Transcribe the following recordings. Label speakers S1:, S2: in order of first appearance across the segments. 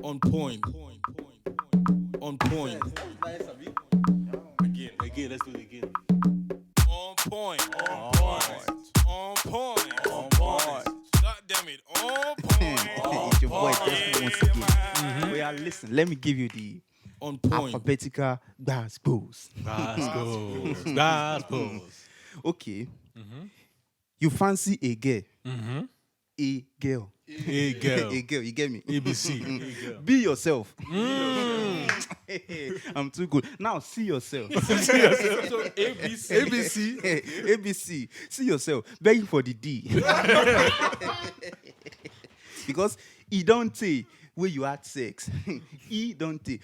S1: On point. On point.
S2: Again, let's do it again.
S1: On point. On point. On point. On point. God damn it. On point.
S3: It's your boy Desmond once again. Well, listen, let me give you the
S1: On point.
S3: alphabetical gospels.
S2: Gospels.
S3: Okay. You fancy a girl. A girl.
S2: Hey, girl.
S3: A girl, you get me?
S2: ABC. Hey, girl.
S3: Be yourself. I'm too good. Now see yourself.
S1: So ABC.
S3: ABC. ABC. See yourself. Begging for the D. Because he don't say where you had sex. He don't say.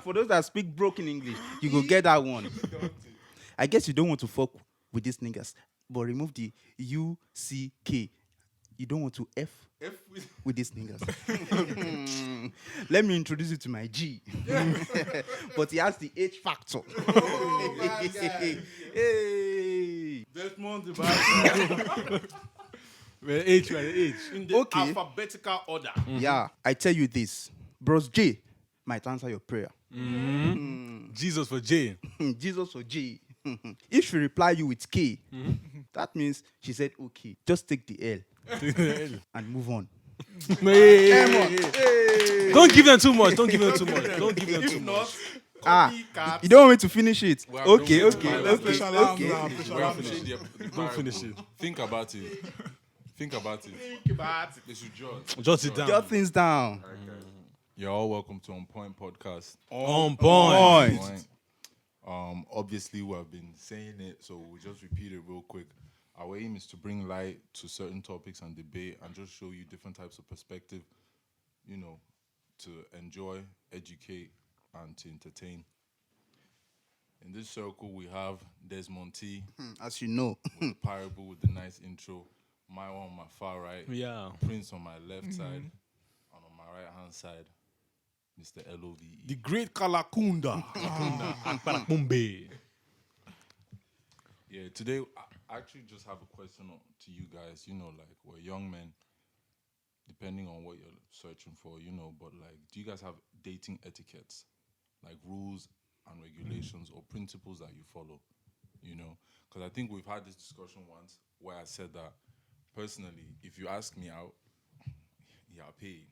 S3: For those that speak broken English, you go get that one. I guess you don't want to fuck with these niggas, but remove the UCK. You don't want to F with these niggas. Let me introduce you to my G. But he has the H factor. Hey.
S1: Desmond the
S2: Well, H, right? H.
S1: in the
S3: Okay.
S1: alphabetical order.
S3: Yeah, I tell you this. Bros J might answer your prayer.
S2: Jesus for J.
S3: Jesus or J. If she reply you with K, that means she said okay. Just take the L and move on.
S2: Hey. Don't give them too much. Don't give them too much. Don't give them too
S1: If
S2: much.
S1: not,
S3: You
S1: copycat.
S3: don't want me to finish it?
S4: Well,
S3: Okay.
S4: don't finish
S3: Okay.
S4: We have finished the
S2: Don't finish it.
S4: Think about it. Think about it.
S1: Think about it.
S4: They should judge.
S2: Jot it down.
S3: Jot things down.
S4: You're all welcome to OnPoint podcast.
S2: On point.
S3: Point.
S4: Obviously, we have been saying it, so we'll just repeat it real quick. Our aim is to bring light to certain topics and debate and just show you different types of perspective, to enjoy, educate, and to entertain. In this circle, we have Desmond T,
S3: As you know.
S4: with the parable with the nice intro, my one on my far right,
S2: Yeah.
S4: Prince on my left side, and on my right-hand side, Mr. LOVE.
S1: The great Kalakunda.
S2: Mumbai.
S4: Yeah, today I actually just have a question to you guys. We're young men, depending on what you're searching for, but do you guys have dating etiquettes? Like rules and regulations or principles that you follow, Because I think we've had this discussion once where I said that, personally, if you ask me out, yeah, I pay.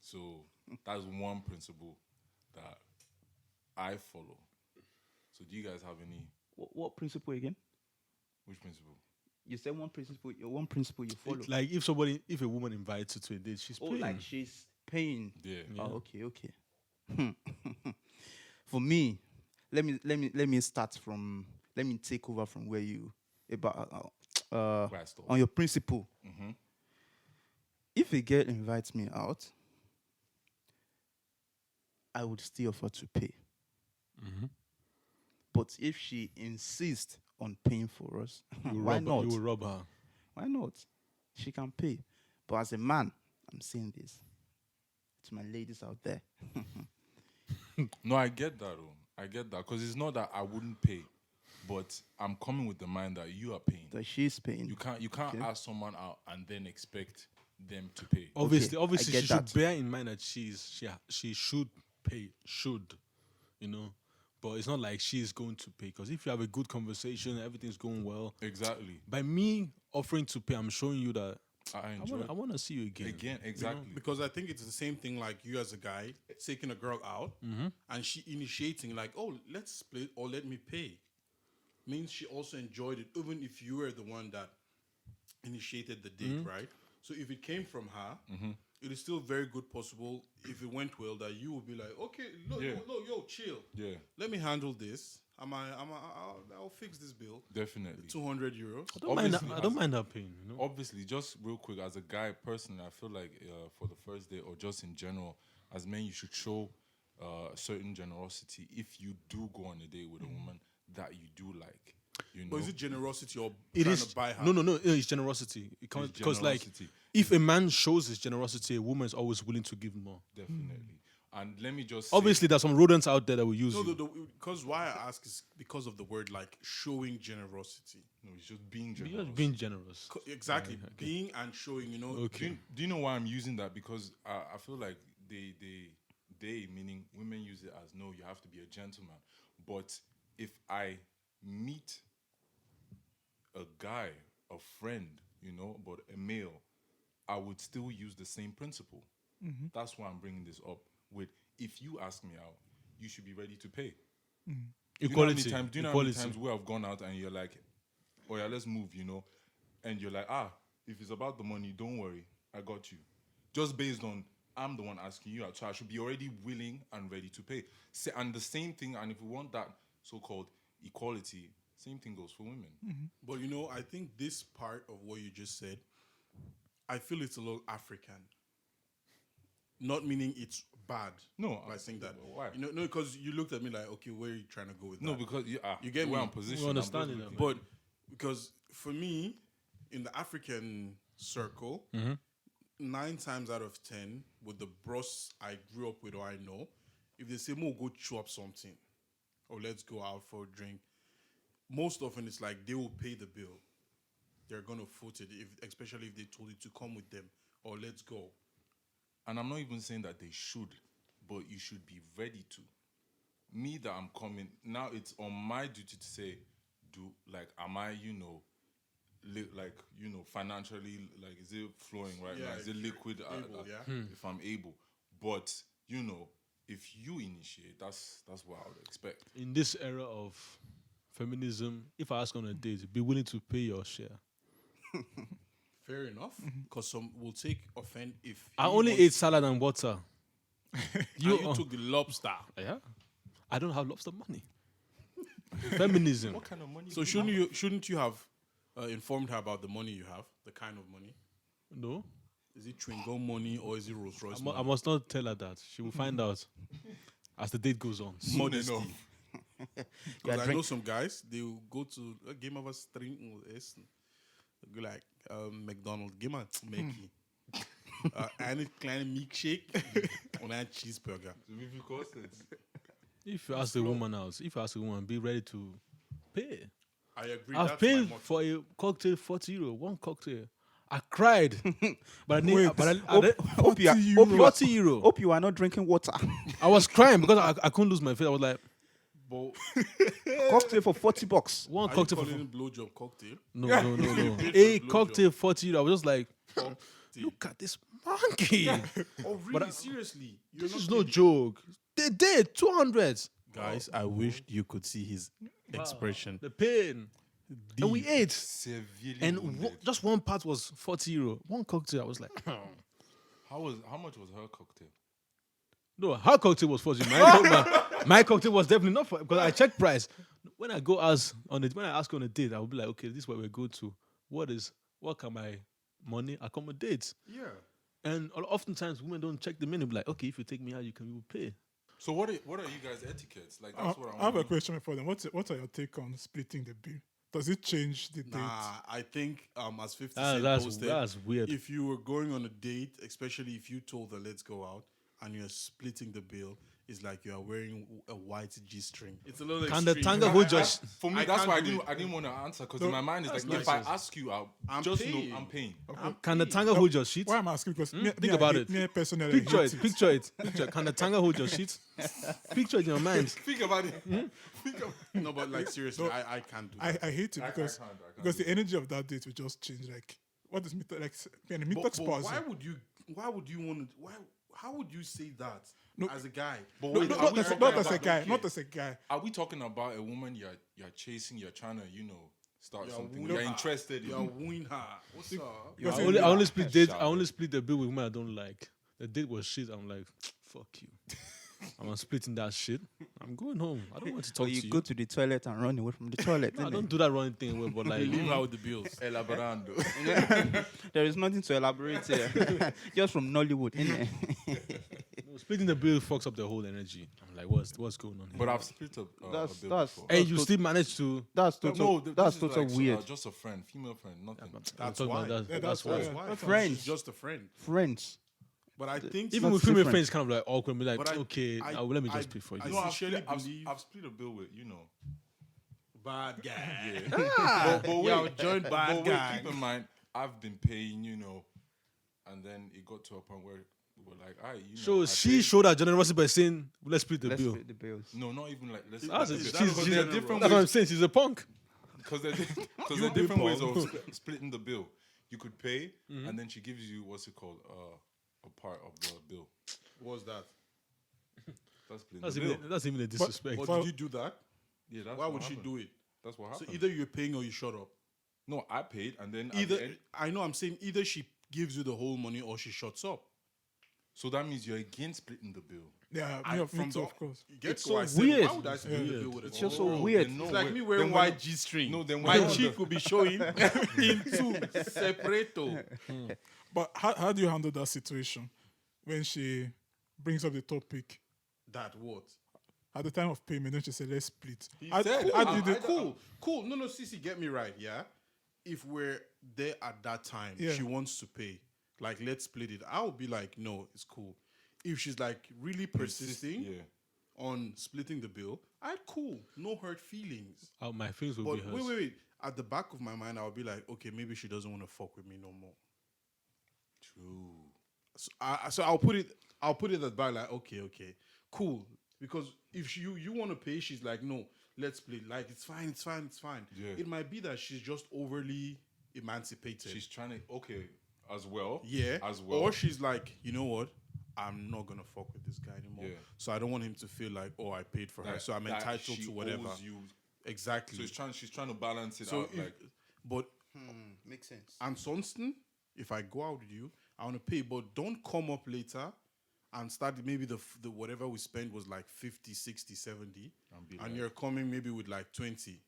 S4: So that's one principle that I follow. So do you guys have any?
S3: What principle again?
S4: Which principle?
S3: You said one principle you follow.
S2: Like if a woman invites you to a date, she's paying.
S3: like she's paying.
S4: Yeah.
S3: Oh, okay. For me, let me start from. Let me take over from where you about
S4: Where I stopped.
S3: on your principle.
S4: Mm-hmm.
S3: If a girl invites me out, I would still offer to pay. But if she insists on paying for us, why not?
S2: You will rob her.
S3: Why not? She can pay. But as a man, I'm saying this to my ladies out there.
S4: No, I get that, though. I get that. Because it's not that I wouldn't pay, but I'm coming with the mind that you are paying.
S3: That she's paying.
S4: You can't
S3: Okay.
S4: ask someone out and then expect them to pay.
S2: Obviously,
S3: I
S2: she
S3: get
S2: should
S3: that.
S2: bear in mind that she should pay, but it's not like she's going to pay. Because if you have a good conversation, everything's going well.
S4: Exactly.
S2: By me offering to pay, I'm showing you that
S4: I enjoy
S2: I want to see you again.
S4: Again, exactly.
S1: Because I think it's the same thing like you as a guy taking a girl out and she initiating like, oh, let's split or let me pay. Means she also enjoyed it, even if you were the one that initiated the date, right? So if it came from her, it is still very good possible if it went well that you would be like, okay, look,
S4: Yeah.
S1: yo, chill.
S4: Yeah,
S1: Let me handle this. I'll fix this bill.
S4: definitely.
S1: 200 euros.
S2: I don't mind her paying.
S4: Obviously, just real quick, as a guy, personally, I feel like for the first day or just in general, as men, you should show certain generosity if you do go on a date with a woman that you do like.
S1: But is it generosity or
S2: It
S1: trying
S2: is
S1: to buy her?
S2: no. It's generosity. Because like
S4: generosity.
S2: if a man shows his generosity, a woman is always willing to give more.
S4: Definitely. And let me just say,
S2: Obviously, there's some rodents out there that will use
S1: No,
S2: you.
S1: because why I ask is because of the word like showing generosity.
S4: no, it's just being
S2: You're
S4: generous.
S2: just being generous.
S1: Exactly, being and showing. You know,
S2: Okay.
S4: Do you know why I'm using that? Because I feel like they meaning women use it as no, you have to be a gentleman. But if I meet a guy, a friend, but a male, I would still use the same principle. That's why I'm bringing this up. With if you ask me out, you should be ready to pay.
S2: Equality.
S4: Do you know how many times we have gone out and you're like, oh yeah, let's move, and you're like, if it's about the money, don't worry, I got you. Just based on I'm the one asking you out, so I should be already willing and ready to pay. And the same thing, and if we want that so-called equality, same thing goes for women.
S1: but I think this part of what you just said, I feel it's a little African. Not meaning it's bad.
S4: No,
S1: by saying that.
S4: why?
S1: No, because you looked at me like, okay, where are you trying to go with
S4: No,
S1: that?
S4: because
S1: You get
S4: the way
S1: me?
S4: I'm positioned.
S2: We understand it now.
S1: But because for me, in the African circle, 9 times out of 10, with the bros I grew up with or I know, if they say, Mo, go chew up something, or let's go out for a drink, most often it's like they will pay the bill. They're going to foot it, especially if they told you to come with them, or let's go.
S4: And I'm not even saying that they should, but you should be ready to. Me that I'm coming, now it's on my duty to say, am I, financially, like, is it flowing right now? Is it liquid? If I'm able. But, if you initiate, that's what I would expect.
S2: In this era of feminism, if I ask on a date, be willing to pay your share.
S1: Fair enough, because some will take offense if
S2: I
S1: he
S2: only
S1: wants-
S2: ate salad and water.
S1: you took the lobster.
S2: Yeah. I don't have lots of money. Feminism.
S4: What kind of money?
S1: So shouldn't you have informed her about the money you have, the kind of money?
S2: No.
S1: Is it chewing gum money or is it Rolls Royce
S2: I
S1: money?
S2: must not tell her that. She will find out as the date goes on.
S1: Modesty.
S4: enough.
S1: Because I know some guys, they will go to a game of a string essen. Go like McDonald's, give me a Mackie. Eine kleine Milkshake und ein Cheeseburger.
S2: If you ask the woman out, be ready to pay.
S1: I agree.
S2: I've
S1: that's
S2: paid
S1: my motto.
S2: for a cocktail 40 euro, one cocktail. I cried. but I
S3: Wait, hope you are,
S2: 40 euro.
S3: hope you are not drinking water.
S2: I was crying because I couldn't lose my faith. I was like,
S1: But
S3: Cocktail for $40.
S2: one
S1: are you
S2: cocktail
S1: calling
S2: for
S1: it blowjob cocktail?
S2: no.
S1: You paid
S2: A
S1: for
S2: cocktail 40 euro. I was just like,
S1: Cocktail.
S2: look at this monkey.
S1: Oh, really? Seriously? You're
S2: This
S1: not
S2: is no
S1: kidding.
S2: joke. They did 200.
S1: Guys, I wish you could see his expression.
S2: The pain. And we ate.
S4: Severely
S2: And
S4: wounded.
S2: just one part was 40 euro. One cocktail, I was like,
S4: How much was her cocktail?
S2: no, her cocktail was 40. My cocktail was definitely not for because I checked price. When I ask on a date, I will be like, okay, this is where we go to. What can my money accommodate?
S1: Yeah.
S2: And oftentimes women don't check the menu. Be like, okay, if you take me out, you will pay.
S4: So what are you guys' etiquettes? Like that's what
S5: I have a question for them. What are your take on splitting the bill? Does it change the date?
S1: Nah, I think as 50 Cent posted,
S2: That's weird.
S1: if you were going on a date, especially if you told her let's go out and you're splitting the bill, it's like you are wearing a white G-string. It's a little
S2: Can the
S1: extreme.
S2: tanga hold just
S4: For me,
S1: I
S4: that's
S1: can't
S4: why
S1: do it.
S4: I didn't want to answer because in my mind it's like if I ask you out,
S1: I'm
S4: just
S1: paying.
S4: know I'm paying.
S2: can the tanga hold your sheet?
S5: Why I'm asking because
S2: Think about it.
S5: Me personally,
S2: Picture
S5: I
S2: it.
S5: hate
S2: Picture it. Can the tanga hold your sheet? Picture it in your mind.
S4: Think about it. Think about it.
S1: No, but like seriously, I can't do that.
S5: I hate it because
S4: can't
S5: because
S4: do
S5: the energy of that date will just change. Like what is meter like? And meter
S1: But
S5: spouse.
S1: why would you want to? How would you say that
S5: No.
S1: as a guy?
S4: But
S5: No,
S4: wait,
S5: no,
S4: are
S5: not
S4: we
S5: as,
S4: talking
S5: not as a
S4: about-
S5: guy. Not as a guy.
S4: Are we talking about a woman you're chasing? You're trying to start something.
S1: wooing
S4: You're
S1: her.
S4: interested in.
S1: You're wooing her. What's up?
S5: Because
S2: I only split date. I only split the bill with women I don't like. The date was shit. I'm like, fuck you. I'm splitting that shit. I'm going home. I don't want to
S3: So
S2: talk
S3: you
S2: to
S3: go
S2: you.
S3: to the toilet and run away from the toilet.
S2: No, I
S3: innit?
S2: don't do that running thing away, but like,
S1: Leave her with the bills.
S4: Elaborando.
S3: There is nothing to elaborate here. Just from Nollywood, innit?
S2: no, splitting the bill fucks up the whole energy. I'm like, what's going on here?
S4: But I've split a
S3: That's-
S4: bill
S3: that's-
S4: before.
S2: And you still manage to.
S3: That's total. That's
S4: this is
S3: total
S4: like,
S3: weird.
S4: just a friend, female friend, nothing.
S1: That's
S2: talking
S1: why.
S2: about
S5: Yeah,
S2: that's why.
S5: that's
S1: Why?
S5: why.
S3: Friends.
S1: She's just a friend.
S3: Friends.
S1: But I think
S2: Even with
S3: That's
S2: female
S3: different.
S2: friends, kind of like awkward. Be like,
S1: But
S2: okay, let me just pay for
S1: I
S2: you.
S4: No,
S1: sincerely believe
S4: I've split a bill with,
S1: bad guy.
S4: Yeah. but
S1: Yo,
S4: wait,
S1: join bad
S4: but
S1: gang.
S4: wait, keep in mind, I've been paying, and then it got to a point where we were like, all right,
S2: So
S4: I
S2: she
S4: paid.
S2: showed her generosity by saying, let's split the
S3: Let's
S2: bill.
S3: split the bills.
S4: No, not even like, let's
S2: That's
S1: Is
S2: it.
S1: that
S2: She's,
S1: what
S2: she's
S1: they're
S2: a,
S1: different
S2: that's what I'm
S1: ways?
S2: saying. She's a punk.
S4: Because there are different ways of splitting the bill. You could pay, and then she gives you, what's it called, a part of the bill.
S1: What's that?
S4: That's splitting
S2: That's
S4: the
S2: even,
S4: bill.
S2: that's even a disrespect.
S1: But
S5: Well-
S1: did you do that?
S4: Yeah, that's
S1: Why
S4: what
S1: would she
S4: happened.
S1: do it?
S4: That's what
S1: So
S4: happened.
S1: either you're paying or you shut up.
S4: No, I paid, and then at
S1: Either
S4: the end,
S1: I know I'm saying either she gives you the whole money or she shuts up.
S4: so that means you're against splitting the bill.
S5: Yeah,
S1: I-
S5: me, me
S1: from
S5: too,
S1: the-
S5: of course.
S1: You get
S3: It's
S1: to
S3: so
S1: I said,
S3: weird.
S1: Why would I split the bill with a
S3: It's just
S1: girl?
S3: so weird.
S4: Then no,
S1: It's like
S4: wait,
S1: me wearing
S4: then
S1: white
S4: when-
S1: G-string.
S4: No, then
S1: my
S4: when-
S1: cheek will be showing in two separato.
S5: But how do you handle that situation when she brings up the topic
S1: That what?
S5: at the time of payment? Then she said, "Let's split."
S1: He
S5: I,
S1: said,
S5: I
S1: cool,
S5: did it.
S1: cool. No, Sissy, get me right, yeah? If we're there at that time,
S5: Yeah.
S1: she wants to pay. Like, let's split it. I'll be like, no, it's cool. If she's like really persisting
S4: Yeah.
S1: on splitting the bill, cool. No hurt feelings.
S2: My feelings will
S1: But
S2: be hurt.
S1: wait. At the back of my mind, I'll be like, okay, maybe she doesn't want to fuck with me no more.
S4: True.
S1: So I'll put it at the back like, okay, cool. Because if you want to pay, she's like, no, let's split. Like, it's fine.
S4: Yeah.
S1: It might be that she's just overly emancipated.
S4: She's trying to as well.
S1: yeah.
S4: As well.
S1: Or she's like, you know what? I'm not gonna fuck with this guy anymore.
S4: Yeah.
S1: So I don't want him to feel like, oh, I paid for her,
S4: That-
S1: so I'm
S4: that
S1: entitled
S4: she
S1: to whatever.
S4: owes you.
S1: Exactly.
S4: So she's trying to balance it
S1: So
S4: out.
S1: if, but
S3: Makes sense.
S1: Ansonsten, if I go out with you, I want to pay, but don't come up later and start maybe the whatever we spent was like 50, 60, 70
S4: be
S1: and
S4: like-
S1: you're coming maybe with like 20.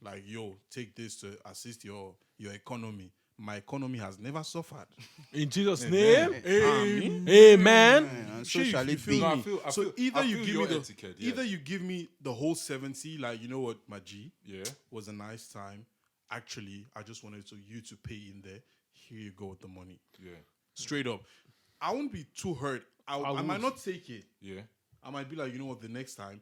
S1: Like, yo, take this to assist your economy. My economy has never suffered.
S2: In Jesus' name,
S1: Amen.
S2: amen.
S3: And
S1: Sure,
S3: so shall
S1: if you
S3: it
S1: feel
S3: be.
S4: No, I
S1: me.
S4: feel- I
S1: So
S4: feel-
S1: either
S4: I
S1: you
S4: feel
S1: give
S4: your
S1: me the
S4: etiquette, yes.
S1: either you give me the whole 70, like, you know what, my G,
S4: Yeah.
S1: was a nice time. Actually, I just wanted you to pay in there. Here you go with the money.
S4: Yeah.
S1: Straight up. I won't be too hurt. I might
S2: would.
S1: not take it.
S4: Yeah.
S1: I might be like, you know what, the next time,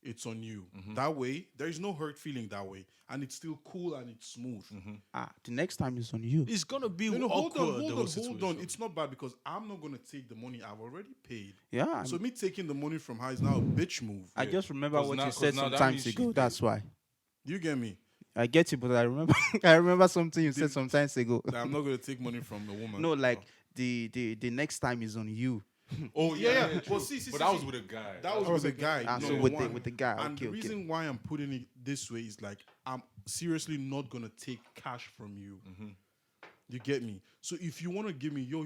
S1: it's on you.
S4: Mm-hmm.
S1: That way, there is no hurt feeling that way. And it's still cool and it's smooth.
S4: Mm-hmm.
S3: The next time is on you.
S2: It's gonna be
S1: No, hold
S2: awkward.
S1: on,
S2: the
S1: hold
S2: whole
S1: on.
S2: situation.
S1: It's not bad because I'm not going to take the money I've already paid.
S3: Yeah.
S1: So me taking the money from her is now a bitch move.
S3: I just remember
S4: 'Cause
S3: what
S4: now-
S3: you said
S4: 'cause now that
S3: sometimes
S4: means she
S3: ago.
S4: paid.
S3: That's why.
S1: You get me?
S3: I get you, but I remember I remember something you said sometimes ago.
S1: That I'm not going to take money from the woman.
S3: No, like the next time is on you.
S4: Oh
S1: Yeah.
S4: true.
S1: Well, see,
S4: but that
S1: see.
S4: was with a guy.
S1: That was with the guy.
S3: Ah, so
S1: number
S3: with
S1: one.
S3: the guy.
S1: And
S3: Okay,
S1: the
S3: okay.
S1: reason why I'm putting it this way is like I'm seriously not gonna take cash from you.
S3: Mm-hmm.
S1: You get me? So if you want to give me no,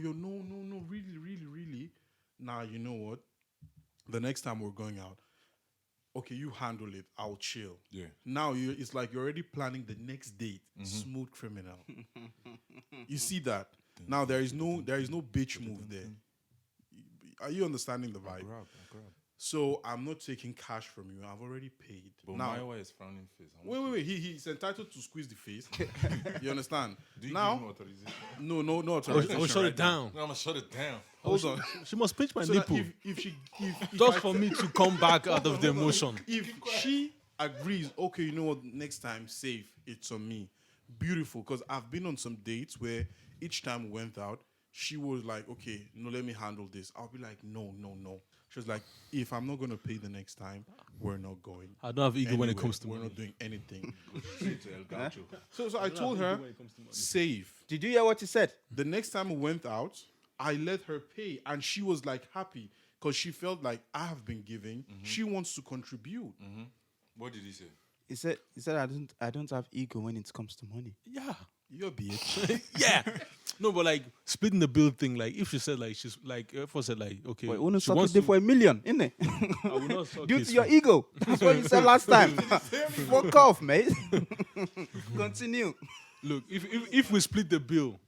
S1: really, nah, you know what? The next time we're going out, okay, you handle it. I'll chill.
S4: Yeah.
S1: Now it's like you're already planning the next date. Smooth criminal. You see that? Now there is no bitch move there. Are you understanding the vibe?
S4: Grab.
S1: So I'm not taking cash from you. I've already paid.
S4: But
S1: Now,
S4: Maiwa is frowning face. I want
S1: wait. He's entitled to squeeze the face. You understand?
S4: Do you
S1: Now,
S4: give him authorization?
S1: no
S2: Oh,
S1: authorization.
S2: shut
S1: right
S2: it down.
S4: No, I'm gonna shut it down.
S1: Hold on.
S2: She must pinch my
S1: So that
S2: nipple
S1: if
S2: just
S1: I
S2: for
S1: tell-
S2: me to come back out of the emotion.
S1: if she agrees, okay, you know what? Next time, safe. It's on me. Beautiful. Because I've been on some dates where each time we went out, she was like, okay, no, let me handle this. I'll be like, no. She was like, if I'm not gonna pay the next time, we're not going.
S2: I don't have ego when it
S1: Anyway,
S2: comes to
S1: we're
S2: money.
S1: not doing anything.
S4: Straight to El Gaucho.
S1: So I told her, save.
S3: Did you hear what he said?
S1: The next time we went out, I let her pay, and she was like happy because she felt like I have been giving. She wants to contribute.
S4: What did he say?
S3: He said I don't have ego when it comes to money.
S2: Yeah.
S1: You're a bitch.
S2: Yeah. No, but like splitting the bill thing, like if she said like she's like if I said like okay,
S3: But you want to
S2: she
S3: suck
S2: wants
S3: it
S2: to,
S3: for $1 million, innit?
S2: I will not suck
S3: Due
S2: his
S3: to your
S2: foot.
S3: ego. That's what you said last time. Fuck off, mate. Continue.
S2: Look, if we split the bill,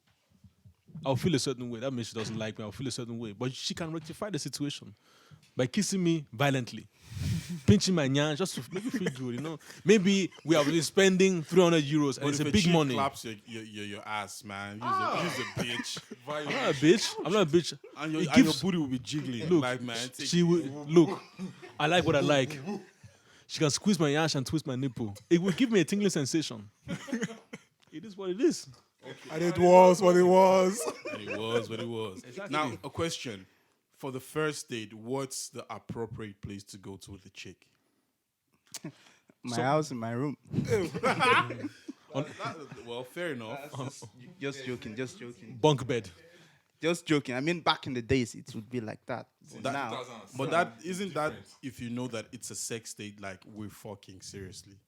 S2: I'll feel a certain way. That means she doesn't like me. I'll feel a certain way. But she can rectify the situation by kissing me violently, pinching my nyan just to make me feel good, you know. Maybe we are really spending 300 euros and
S1: But
S2: it's
S1: if
S2: a big
S1: chick
S2: money.
S1: claps your ass, man. Use a bitch.
S2: I'm not a bitch. I'm not a bitch.
S1: And your,
S2: It
S1: and your
S2: gives-
S1: booty will be jiggling.
S2: Look,
S1: like, man.
S2: she will look. I like what I like. She can squeeze my yash and twist my nipple. It will give me a tingling sensation. It is what it is.
S5: And it was what it was.
S1: And it was what it was.
S2: Exactly.
S1: Now, a question. For the first date, what's the appropriate place to go to with the chick?
S3: My house in my room.
S1: Well, fair enough.
S3: Just joking, just joking.
S2: Bunk bed.
S3: Just joking. I mean, back in the days, it would be like that. But now,
S1: But that isn't that if you know that it's a sex date, like we're fucking seriously.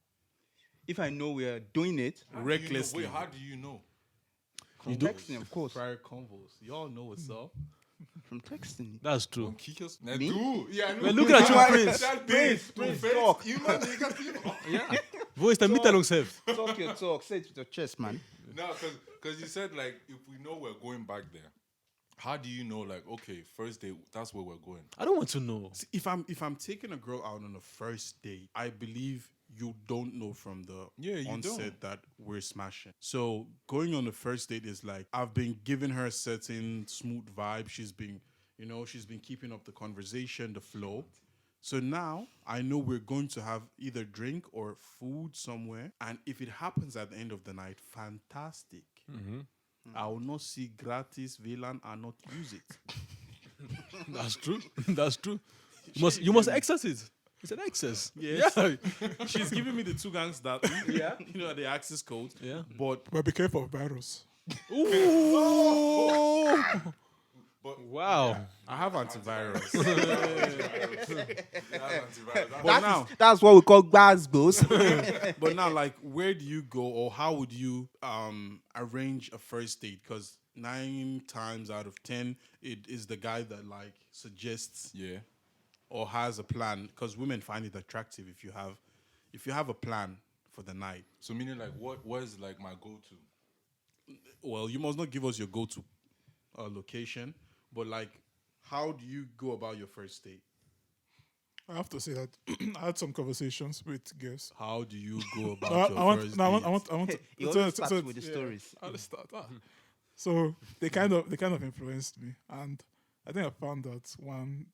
S3: if I know we are doing it,
S1: Recklessly.
S4: Wait, how do you know?
S3: from texting, of course.
S1: Prior convos. Y'all know what's up.
S3: From texting.
S2: That's true.
S4: Kickers?
S3: Me?
S4: Yeah,
S2: We're looking at you, Prince.
S3: Prince, talk.
S2: Yeah. Voice the meter himself.
S3: Talk your talk. Say it with your chest, man.
S4: No, because you said like if we know we're going back there, how do you know like okay, first day that's where we're going?
S2: I don't want to know.
S1: See, if I'm taking a girl out on a first date, I believe you don't know from the
S4: Yeah, you
S1: onset
S4: don't.
S1: that we're smashing. So going on the first date is like I've been giving her a certain smooth vibe. She's been keeping up the conversation, the flow. So now I know we're going to have either drink or food somewhere. And if it happens at the end of the night, fantastic. I will not see gratis VLAN and not use it.
S2: That's true. That's true. You must access it. It's an access.
S1: Yes.
S2: Yeah.
S1: She's giving me the two gangs that, the access code.
S2: Yeah.
S1: But
S5: But be careful of virus.
S2: Ooh. Wow.
S1: I have antivirus.
S4: But
S1: But now,
S3: That's what we call Glasgow's.
S1: but now, like, where do you go, or how would you arrange a first date? Because 9 times out of 10, it is the guy that like suggests
S4: yeah.
S1: or has a plan. Because women find it attractive if you have a plan for the night.
S4: So meaning like what is like my go-to?
S1: Well, you must not give us your go-to location, but like, how do you go about your first date?
S5: I have to say that I had some conversations with girls.
S1: How do you go about
S5: I
S1: your
S5: want,
S1: first
S5: no,
S1: date?
S5: I want to.
S3: He always starts with the
S5: yeah,
S3: stories.
S5: I'll start. So they kind of influenced me, and I think I found out one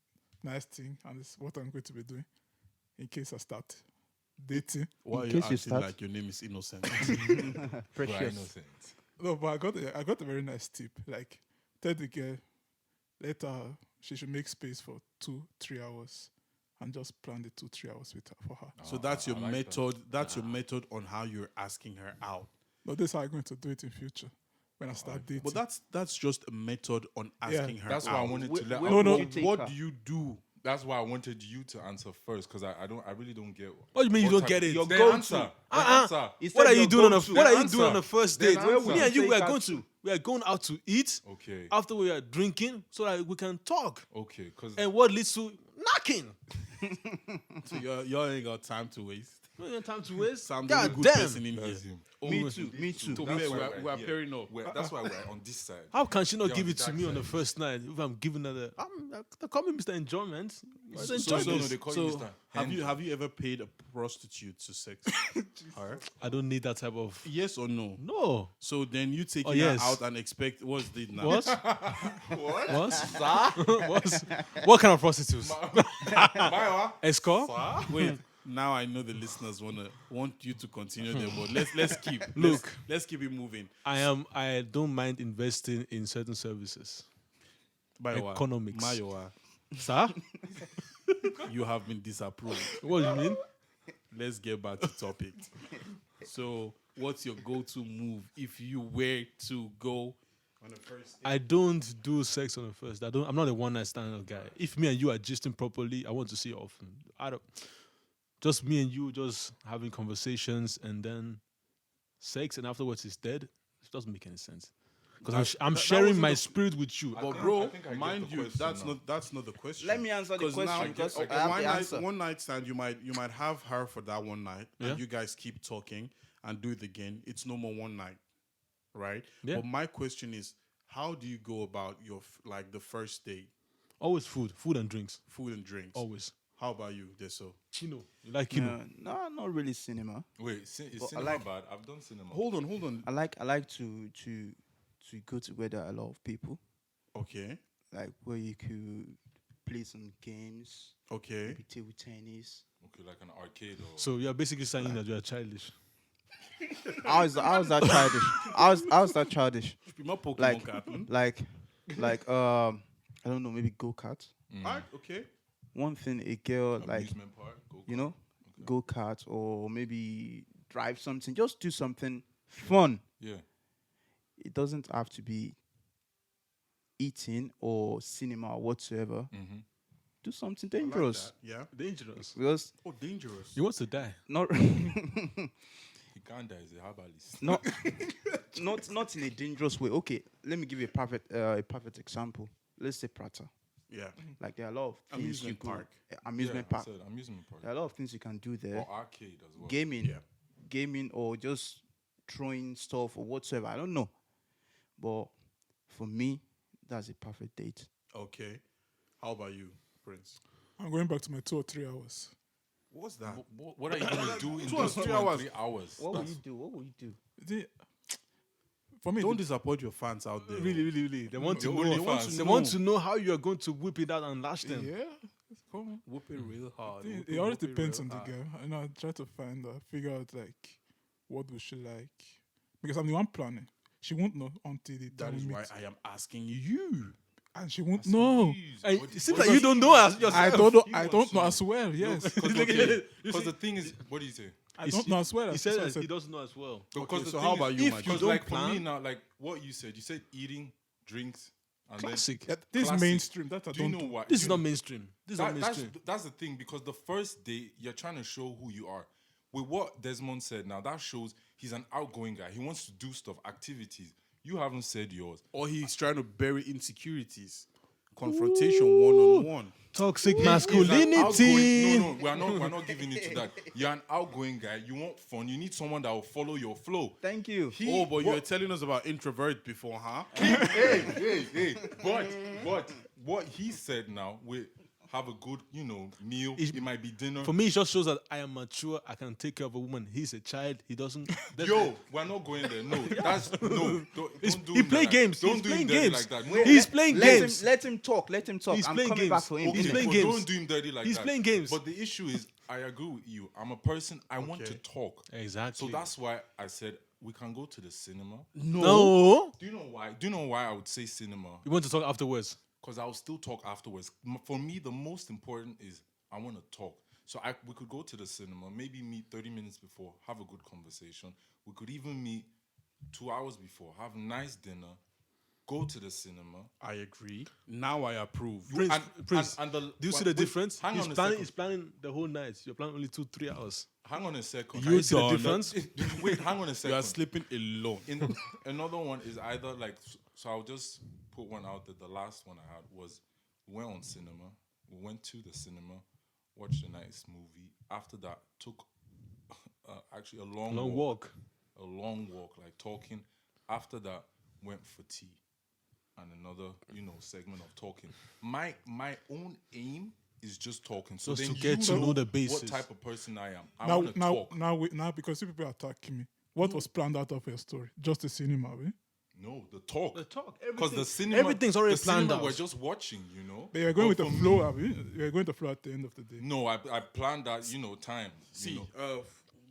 S5: nice thing, and it's what I'm going to be doing in case I start dating.
S1: Why are
S3: In
S1: you
S3: case you
S1: acting
S3: start-
S1: like your name is innocent?
S3: Precious.
S4: Innocent.
S5: No, but I got a very nice tip. Like, tell the girl, let her, she should make space for 2-3 hours, and just plan the 2-3 hours with her for her.
S1: So that's your
S4: I like that.
S1: method. That's your method on how you're asking her out.
S5: But this is how I'm going to do it in future when I start dating.
S1: But that's just a method on asking her
S4: That's
S1: out.
S4: why I wanted to let.
S3: Where
S5: No,
S3: would
S5: no.
S3: you take
S1: What
S3: her?
S1: do you do?
S4: That's why I wanted you to answer first because I really don't get.
S2: What do you mean you don't
S4: type-
S2: get it?
S4: Your
S2: Then
S4: go-to.
S2: answer.
S4: Answer.
S3: He said
S2: What are you
S3: your
S2: doing on a
S3: go-to.
S2: What are you
S4: Answer.
S2: doing on a first
S4: Then
S2: date?
S4: answer.
S2: Me and you, we
S3: Take
S2: are
S3: her
S2: going
S3: to-
S2: to we are going out to eat.
S4: Okay.
S2: After we are drinking, so that we can talk.
S4: Okay. Because
S2: And what leads to knocking?
S1: So y'all ain't got time to waste.
S2: No you have time to waste.
S1: So I'm the only
S2: God
S1: good
S2: damn.
S1: person in here.
S4: that's him.
S3: Me too. Me too.
S1: To
S4: That's
S1: me,
S4: why
S1: we're
S4: here.
S1: pairing up.
S4: That's why we're on this side.
S2: How can she not
S4: Yeah,
S2: give
S4: on
S2: it
S4: the
S2: to
S4: dark
S2: me on the
S4: side.
S2: first night if I'm giving her the? They call me Mr. Enjoyment. Mr.
S1: So,
S2: Enjoyment.
S4: no, they call you
S1: so
S4: Mr.
S1: have you ever paid a prostitute to sex her?
S2: I don't need that type of.
S1: Yes or no?
S2: No.
S1: So then you taking
S2: yes.
S1: her out and expect what's this now?
S2: What? What? What kind of prostitutes?
S4: Maiwa.
S2: Escort?
S1: Wait, now I know the listeners want you to continue there, but let's keep
S2: Look.
S1: let's keep it moving.
S2: I don't mind investing in certain services.
S1: Mayowa,
S2: Economics.
S1: Mayowa,
S2: Sir?
S1: you have been disapproved.
S2: What do you mean?
S1: Let's get back to topic. So, what's your go-to move if you were to go on a first date?
S2: I don't do sex on the first. I'm not a one night stand guy. If me and you are gisting properly, I want to see you often. I don't. Just me and you, just having conversations, and then sex, and afterwards it's dead. It doesn't make any sense. Because I'm
S1: that
S2: sharing
S1: wasn't
S2: my
S1: the-
S2: spirit with you.
S1: But bro,
S4: I think I get
S1: mind
S4: the
S1: you,
S4: question
S1: that's not the question.
S3: Let me answer the
S1: 'Cause
S3: question
S1: now,
S3: because
S1: okay,
S3: I have the answer.
S1: one night stand, you might have her for that one night,
S2: Yeah.
S1: and you guys keep talking and do it again. It's no more one night, right?
S2: Yeah.
S1: But my question is, how do you go about your like the first date?
S2: Always food and drinks.
S1: Food and drinks.
S2: Always.
S1: How about you, Deso?
S2: Chino. You like Kino?
S3: No, not really cinema.
S4: Wait, is
S3: But I
S4: cinema
S3: like-
S4: bad? I've done cinema.
S1: Hold on.
S3: I like to go together a lot of people,
S1: Okay.
S3: like where you could play some games,
S1: Okay.
S3: maybe table tennis.
S4: Okay, like an arcade or.
S2: So you're basically saying that you're childish.
S3: How is that childish? How is that childish?
S1: Be my Pokemon
S3: Like,
S1: card.
S3: like I don't know, maybe go kart.
S1: Alright, okay.
S3: One thing a girl like,
S4: Amusement park. Go
S3: you know, go kart or maybe drive something. Just do something fun.
S4: Yeah.
S3: It doesn't have to be eating or cinema or whatsoever.
S4: Mm-hmm.
S3: Do something
S1: I like
S3: dangerous.
S1: that, yeah.
S2: Dangerous.
S3: Because
S1: Oh, dangerous.
S2: You want to die?
S3: not
S4: He can't die. He's a herbalist.
S3: not in a dangerous way. Okay, let me give you a perfect example. Let's say Prata.
S1: Yeah.
S3: Like there are a lot of things
S1: Amusement
S3: you
S1: park.
S3: Amusement
S4: Yeah, I
S3: park.
S4: said amusement park.
S3: There are a lot of things you can do there.
S4: Or arcade as well.
S3: Gaming,
S1: Yeah.
S3: gaming, or just throwing stuff or whatsoever. I don't know, but for me, that's a perfect date.
S1: Okay. How about you, Prince?
S5: I'm going back to my 2 or 3 hours.
S1: What's that?
S4: What are you going to do in
S1: 2 or
S4: those
S1: 3
S4: 3
S1: hours.
S4: hours?
S3: What will you do? What will you do?
S5: The- For me,
S1: Don't disappoint your fans out there.
S2: Really. They want to
S4: Your
S2: know.
S4: OnlyFans.
S2: They want to know how you are going to whip it out and lash them.
S5: yeah, come on.
S1: Whoop it real hard.
S5: It always depends on the girl. I know. I try to figure out like what would she like, because I'm the one planning. She won't know until the
S1: That
S5: time
S1: is
S5: we
S1: why
S5: meet,
S1: I am asking you.
S5: and she won't know.
S2: Hey, it seems like you don't know us yourself.
S5: I don't know.
S4: He
S5: I
S4: wants
S5: don't know
S4: to.
S5: as well. Yes,
S4: Because the thing is, what do you say?
S5: I don't know as well.
S2: He
S5: That's
S2: said
S5: what I
S2: that
S5: said.
S2: he doesn't know as well.
S1: Okay,
S4: the
S1: so
S4: thing
S1: how
S4: is,
S1: about you,
S2: if
S1: my
S2: you
S1: guy?
S4: Because
S2: don't
S4: like for me
S2: plan-
S4: now, like what you said eating, drinks, and
S2: Classic.
S5: Yeah, this is
S4: Classic.
S5: mainstream. That I
S4: then. Do you
S5: don't
S4: know
S5: do.
S4: why?
S2: This
S4: Do
S2: is
S4: you
S2: not
S4: know-
S2: mainstream. This is not mainstream.
S4: That's the thing, because the first day you're trying to show who you are. With what Desmond said now, that shows he's an outgoing guy. He wants to do stuff, activities. You haven't said yours.
S1: Or he's trying to bury insecurities. Confrontation one-on-one.
S2: Toxic
S4: He's an
S2: masculinity.
S4: outgoing- No, we're not giving it to that. You're an outgoing guy. You want fun. You need someone that will follow your flow.
S3: Thank you.
S1: Oh, but you were telling us about introvert before, huh?
S4: Hey. But what he said now, we have a good, meal. It might be dinner.
S2: For me, it just shows that I am mature. I can take care of a woman. He's a child. He doesn't.
S4: Yo, we're not going there. No, that's no. Don't do
S2: he
S4: him
S2: play
S4: like that.
S2: games.
S4: Don't
S2: He's
S4: do
S2: playing
S4: him dirty
S2: games.
S4: like that. No.
S2: He's playing games.
S3: Let him talk. Let him talk.
S2: He's
S3: I'm
S2: playing
S3: coming back
S2: games.
S3: for him.
S2: He's
S4: Okay,
S2: playing
S4: but
S2: games.
S4: Don't do him dirty like
S2: He's
S4: that.
S2: playing games.
S4: But the issue is, I agree with you. I'm a person. I want to talk.
S2: Exactly.
S4: So that's why I said we can go to the cinema.
S2: no.
S4: Do you know why? Do you know why I would say cinema?
S2: You want to talk afterwards?
S4: Because I'll still talk afterwards. For me, the most important is I want to talk. So we could go to the cinema, maybe meet 30 minutes before, have a good conversation. We could even meet 2 hours before, have a nice dinner, go to the cinema.
S1: I agree. Now I approve.
S2: Prince,
S4: and the,
S2: do you see the difference?
S4: Hang
S2: He's
S4: on a
S2: planning.
S4: second.
S2: He's planning the whole night. You're planning only 2-3 hours.
S4: Hang on a second.
S2: Can you see the
S1: done.
S2: difference?
S4: Wait, hang on a
S1: You
S4: second.
S1: are sleeping alone.
S4: Another one is either like, so I'll just put one out there. The last one I had was we went on cinema. We went to the cinema, watched a nice movie. After that, took actually a long
S2: walk.
S4: a long walk, like talking. After that, went for tea and another, segment of talking. My own aim is just talking. So
S2: Just
S4: then
S2: to get to know the basis.
S4: what type of person I am. I want to talk.
S5: Now, because you people are attacking me. What was planned out of your story? Just the cinema, eh?
S4: No, the talk.
S2: The talk.
S4: Because the cinema,
S2: everything's already
S4: the
S2: planned
S4: cinema
S2: out.
S4: We're just watching,
S5: But you're going with
S4: But
S5: the
S4: for
S5: flow,
S4: me-
S5: have you? You're going with the flow at the end of the day.
S4: No, I planned that, time.
S1: See,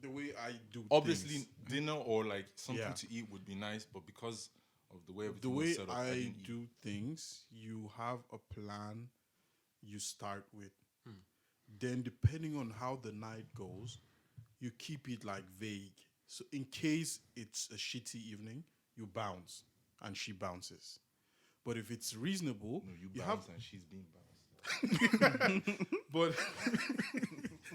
S1: the way I do
S4: Obviously,
S1: things,
S4: dinner or like something
S1: Yeah.
S4: to eat would be nice, but because of the way
S1: the
S4: everything was
S1: way
S4: set up,
S1: I
S4: didn't eat.
S1: do things, you have a plan you start with. Then depending on how the night goes, you keep it like vague. So in case it's a shitty evening, you bounce and she bounces. But if it's reasonable,
S4: No, you
S1: have
S4: bounce and she's being bounced.
S1: but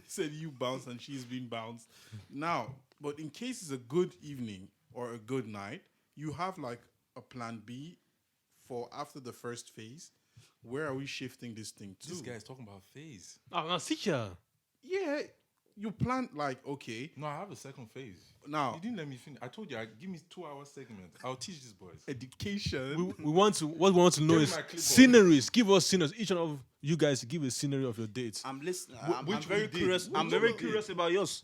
S1: said you bounce and she's being bounced. Now, but in case it's a good evening or a good night, you have like a plan B for after the first phase. Where are we shifting this thing to?
S4: This guy is talking about phase.
S2: Oh, now see ya.
S1: Yeah, you plan like, okay,
S4: No, I have a second phase.
S1: now
S4: You didn't let me finish. I told you, give me 2 hour segment. I'll teach these boys.
S1: education.
S2: We want to. What we want to know
S4: Give me
S2: is
S4: my clipboard.
S2: sceneries. Give us sceneries. Each one of you guys give a scenery of your dates.
S3: I'm listening. I'm
S4: which
S3: very
S4: we did.
S3: curious. I'm
S4: Which
S3: very
S4: we did.
S3: curious about yours.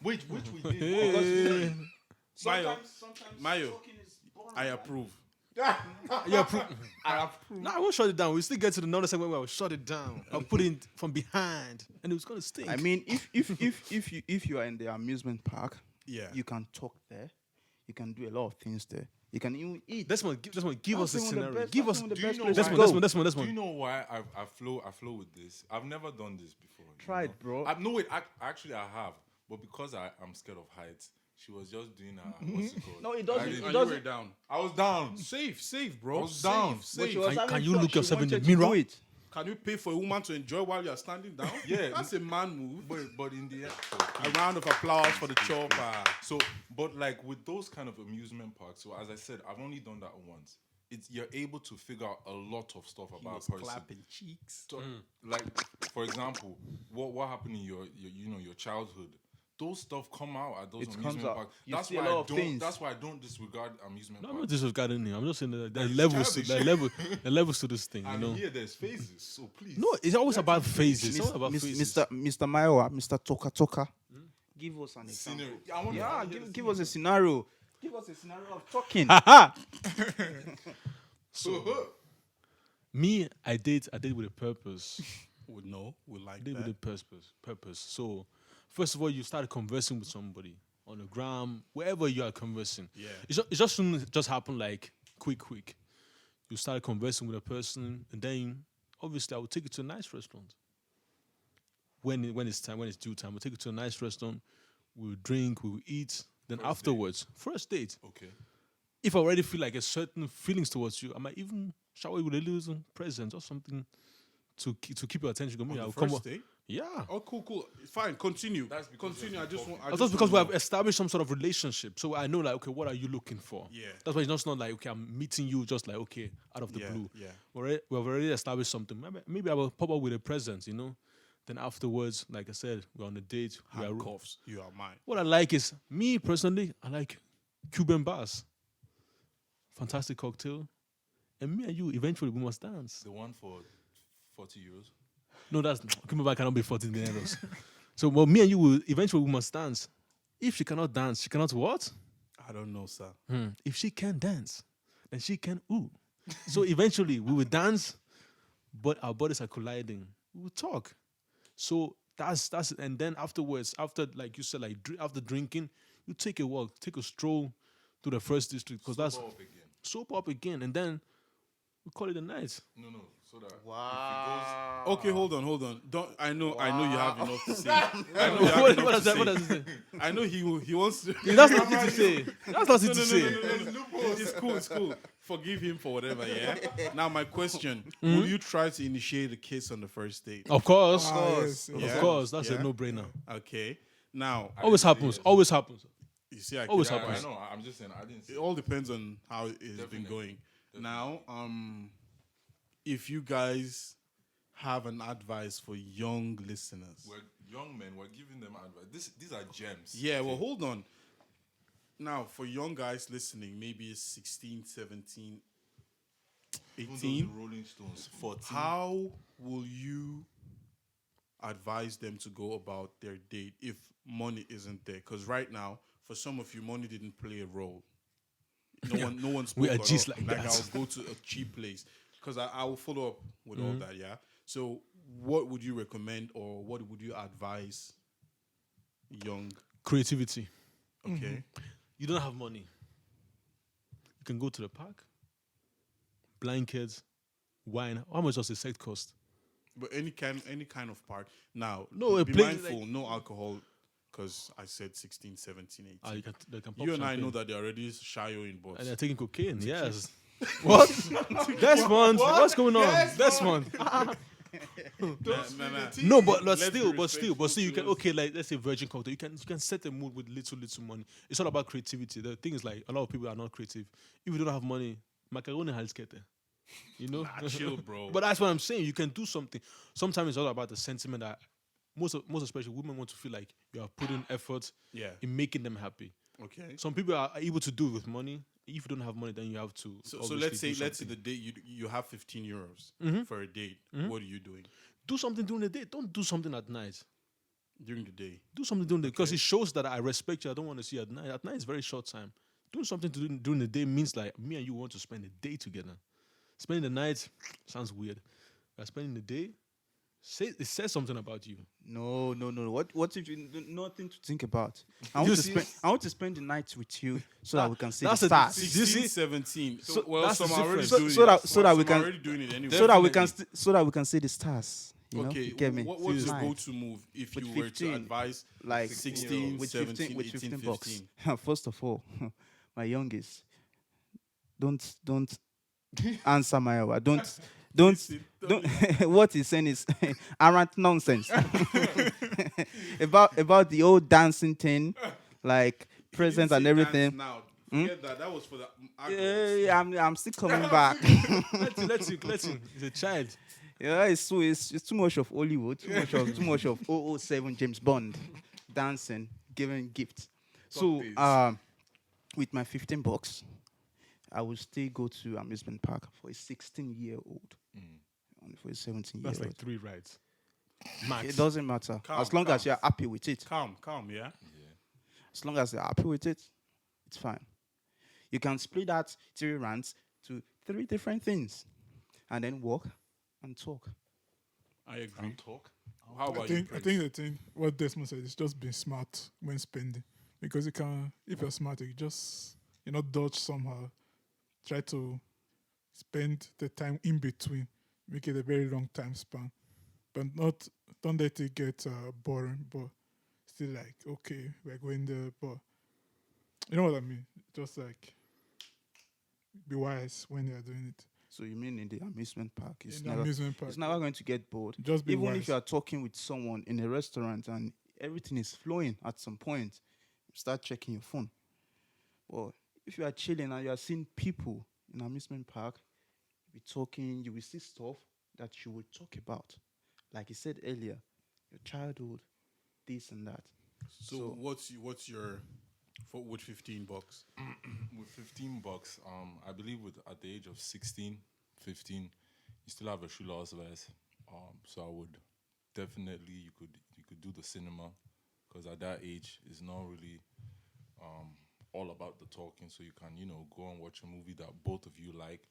S4: Which we did.
S2: Hey.
S1: Mayo,
S3: sometimes
S1: Mayo,
S3: talking is boring,
S1: I
S3: right?
S1: approve.
S2: Yeah, nah, I won't shut it down. We still get to the another segment where I'll shut it down. I'll put it from behind, and it was gonna stink.
S3: I mean, if you are in the amusement park,
S1: Yeah.
S3: you can talk there. You can do a lot of things there. You can even eat.
S2: Give us a
S3: That's one of the
S2: scenario.
S3: best-
S2: Give
S3: that's
S2: us
S3: one of the
S4: Do you
S3: best
S4: know
S3: places
S4: why-
S3: to
S2: this
S3: go.
S2: one.
S4: Do you know why I flow with this? I've never done this before. you
S3: Try
S4: know?
S3: it, bro.
S4: No, wait. Actually, I have, but because I'm scared of heights, she was just doing what's it called?
S3: No, it doesn't-
S4: I
S3: it
S4: didn't-
S1: And
S3: doesn't-
S1: you were down.
S4: I was down.
S1: Safe, bro.
S4: I was down.
S3: But
S1: Safe.
S3: she was
S2: Can
S3: having
S2: you
S3: fun.
S2: look
S3: She
S2: yourself in the
S3: wanted to do
S2: mirror?
S3: it.
S1: Can you pay for a woman to enjoy while you're standing down?
S4: Yeah.
S1: That's a man move.
S4: But in the end,
S1: A round of applause for the chopper.
S4: so but like with those kind of amusement parks. So as I said, I've only done that once. You're able to figure out a lot of stuff
S1: He
S4: about
S1: was
S4: a person.
S1: clapping cheeks.
S4: So, like for example, what happened in your your childhood? Those stuff come out at those
S3: It comes
S4: amusement
S3: out.
S4: parks.
S3: You
S4: That's
S3: see a
S4: why
S3: lot
S4: I
S3: of
S4: don't.
S3: things.
S4: That's why I don't disregard amusement
S2: No, I'm not
S4: parks.
S2: disregarding you. I'm just saying that there are
S4: It's
S2: levels to
S4: childish.
S2: there are levels to this thing. You
S4: And
S2: know.
S4: here there's phases. So please.
S2: No, it's always about phases. It's always about
S3: Miss-
S2: phases.
S3: Mr. Mayowa, Mr. Toka Toka, give us an example.
S4: Scenery. I want
S3: Yeah,
S4: to
S3: give us a scenario. Give us a scenario of talking.
S2: Me, I date with a purpose.
S1: Would know. Would like
S2: I date with
S1: that.
S2: a purpose. So, first of all, you start conversing with somebody on the gram, wherever you are conversing.
S1: Yeah.
S2: It just shouldn't just happen like quick. You start conversing with a person, and then obviously I will take you to a nice restaurant. When it's time, when it's due time, we'll take you to a nice restaurant. We'll drink, we'll eat. Then
S4: First date.
S2: afterwards, first date.
S4: Okay.
S2: If I already feel like a certain feelings towards you, I might even shower you with a little present or something to keep your attention.
S1: On
S2: I
S1: the
S2: will come
S1: first
S2: o-
S1: date?
S2: Yeah.
S1: Oh, cool. Fine, continue.
S4: That's because
S1: Continue.
S4: you're
S1: I just want. I
S2: That's
S1: just
S2: because we
S1: wanna
S2: have
S1: know.
S2: established some sort of relationship. So I know, like, okay, what are you looking for?
S1: Yeah.
S2: That's why it's just not like, okay, I'm meeting you just like, okay, out of the
S1: Yeah,
S2: blue.
S1: yeah.
S2: We've already established something. Maybe I will pop up with a present, you know? Then afterwards, like I said, we're on a date. We are,
S1: Handcuffs. You are mine.
S2: what I like is, me personally, I like Cuban bars. Fantastic cocktail. And me and you, eventually, we must dance.
S4: The one for 40 euros.
S2: No, that's Cuban bar cannot be 14 dineros. So, well, me and you will eventually we must dance. If she cannot dance, she cannot what?
S1: I don't know, sir.
S2: If she can dance, then she can ooh. So eventually we will dance, but our bodies are colliding. We will talk. So that's and then afterwards, after like you said, like after drinking, you take a walk, take a stroll to the first district because that's
S4: Sober up again.
S2: soap up again, and then we call it a night.
S4: No. So that
S3: Wow.
S1: Okay, hold on. Don't. I know you have enough to say. I know you have
S2: What
S1: enough
S2: does
S1: to
S2: that? What
S1: say.
S2: does it say?
S1: I know he wants to.
S2: That's nothing to say. That's nothing to say.
S1: It's cool. Forgive him for whatever, yeah? Now, my question. Will you try to initiate a kiss on the first date?
S2: Of course,
S5: Yes,
S2: of
S1: Yeah.
S2: course, that's
S1: Yeah.
S2: a no-brainer.
S1: Okay. Now,
S2: Always happens. Always happens.
S1: you see, I
S2: Always
S1: can-
S2: happens.
S4: I know. I'm just saying. I didn't say.
S1: It all depends on how it's been
S4: Definitely.
S1: going. Now, if you guys have an advice for young listeners.
S4: We're young men. We're giving them advice. These are gems.
S1: Yeah, well, hold on. Now, for young guys listening, maybe it's 16, 17,
S4: Even those
S1: 18.
S4: Rolling Stones. 14.
S1: How will you advise them to go about their date if money isn't there? Because right now, for some of you, money didn't play a role. No one spoke
S2: We are
S1: at
S2: just
S1: all.
S2: like that.
S1: I'll go to a cheap place because I will follow up with all that. Yeah. So, what would you recommend, or what would you advise young?
S2: Creativity.
S1: Okay.
S2: You don't have money. You can go to the park, blankets, wine. How much does a set cost?
S1: But any kind of part. Now,
S2: No, a
S1: be
S2: place
S1: mindful,
S2: like-
S1: no alcohol, because I said 16, 17, 18.
S2: They can pop
S1: You and I
S2: champagne.
S1: know that they're already shyoing, but
S2: And they're taking cocaine. Yes. What? Desmond, what's going on? Desmond.
S1: nah.
S2: No, but
S1: Let's
S2: still,
S1: be
S2: but still, you can
S1: respectful
S2: okay, like let's say virgin cocktail. You can set a mood with little money. It's all about creativity. The thing is like a lot of people are not creative. If you don't have money, macaroni has get there. You know?
S1: Nah, chill, bro.
S2: But that's what I'm saying. You can do something. Sometimes it's all about the sentiment that most especially women want to feel like you are putting effort
S1: Yeah.
S2: in making them happy.
S1: Okay.
S2: Some people are able to do it with money. If you don't have money, then you have to.
S1: So
S2: obviously
S1: let's
S2: do
S1: say
S2: something.
S1: the date you have 15 euros for a date. What are you doing
S2: Do something during the day. Don't do something at night.
S1: during the day?
S2: Do something during the day because it shows that I respect you. I don't want to see you at night. At night is very short time. Doing something to do during the day means like me and you want to spend the day together. Spending the night sounds weird. But spending the day, it says something about you.
S3: No. What if you nothing to think about? I want to spend the night with you so that we can see the
S2: that's a-
S3: stars.
S2: see-
S1: 16, 17. So, well,
S2: that's the
S1: some are already
S2: difference.
S1: doing
S3: So
S1: it.
S3: that- so that we
S1: Some
S3: can-
S1: are already doing it anyway.
S3: so that we can see the stars. You know?
S1: Okay,
S3: You get me?
S1: what's
S3: See
S1: your
S3: the night.
S1: go-to move if
S3: With
S1: you were
S3: 15,
S1: to advise
S3: Like
S1: 16,
S3: with
S1: 17,
S3: 15, with
S1: 18,
S3: 15
S1: 15?
S3: bucks. First of all, my youngest, don't answer my hour. Don't. What he's saying is arrant nonsense about the old dancing thing, like presents and everything.
S1: Now, forget that. That was for the
S3: Yeah, I'm still coming back.
S2: Let's see. He's a child.
S3: Yeah, it's too much of Hollywood, too much of 007 James Bond, dancing, giving gifts. So with my 15 bucks, I will still go to amusement park for a 16-year-old, and for a 17-year-old.
S2: That's like 3 rides. Max.
S3: It doesn't matter
S1: Calm,
S3: as long
S1: calm.
S3: as you're happy with it.
S1: calm, yeah.
S3: As long as you're happy with it, it's fine. You can split that 3 rands to 3 different things, and then walk and talk.
S1: I agree.
S4: Talk.
S1: How
S5: I
S1: about you?
S5: think the thing what Desmond said is just being smart when spending, because you can, if you're smart, you just dodge somehow, try to spend the time in between, make it a very long time span, but don't let it get boring. But still, like, okay, we're going there, but you know what I mean. Just like be wise when you're doing it.
S3: So you mean in the amusement park?
S5: In the amusement park,
S3: It's never going to get bored.
S5: just be
S3: Even
S5: wise.
S3: if you are talking with someone in a restaurant and everything is flowing at some point, you start checking your phone. Well, if you are chilling and you are seeing people in amusement park, you be talking, you will see stuff that you will talk about. Like you said earlier, your childhood, this and that.
S1: So what's your with 15 bucks?
S4: With 15 bucks, I believe at the age of 16, 15, you still have a shoe loss vest. So I would definitely you could do the cinema, because at that age it's not really all about the talking. So you can go and watch a movie that both of you like.